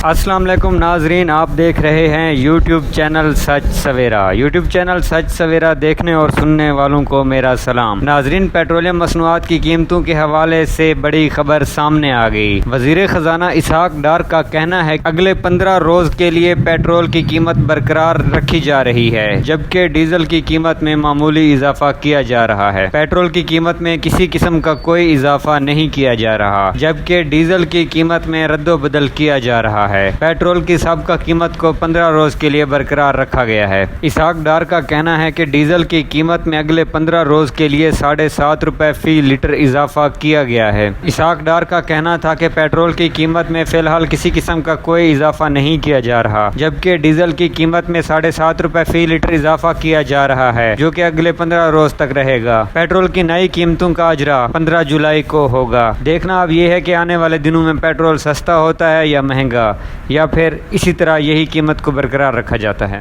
السلام علیکم ناظرین، آپ دیکھ رہے ہیں یوٹیوب چینل سچ سویرا۔ یوٹیوب چینل سچ سویرا دیکھنے اور سننے والوں کو میرا سلام۔ ناظرین، پیٹرولیم مصنوعات کی قیمتوں کے حوالے سے بڑی خبر سامنے آ گئی۔ وزیر خزانہ اسحاق ڈار کا کہنا ہے کہ اگلے 15 روز کے لیے پیٹرول کی قیمت برقرار رکھی جا رہی ہے، جبکہ ڈیزل کی قیمت میں معمولی اضافہ کیا جا رہا ہے۔ پیٹرول کی قیمت میں کسی قسم کا کوئی اضافہ نہیں کیا جا رہا، جبکہ ڈیزل کی قیمت میں رد و بدل کیا جا رہا ہے۔ پیٹرول کی سابقہ قیمت کو 15 روز کے لیے برقرار رکھا گیا ہے۔ اسحاق ڈار کا کہنا ہے کہ ڈیزل کی قیمت میں اگلے 15 روز کے لیے 7.5 روپے فی لیٹر اضافہ کیا گیا ہے۔ اسحاق ڈار کا کہنا تھا کہ پیٹرول کی قیمت میں فی الحال کسی قسم کا کوئی اضافہ نہیں کیا جا رہا، جبکہ ڈیزل کی قیمت میں 7.5 روپے فی لیٹر اضافہ کیا جا رہا ہے، جو کہ اگلے 15 روز تک رہے گا۔ پیٹرول کی نئی قیمتوں کا اجرا 15 جولائی کو ہوگا۔ دیکھنا اب یہ ہے کہ آنے والے دنوں میں پیٹرول سستا ہوتا ہے یا مہنگا، یا پھر اسی طرح یہی قیمت کو برقرار رکھا جاتا ہے۔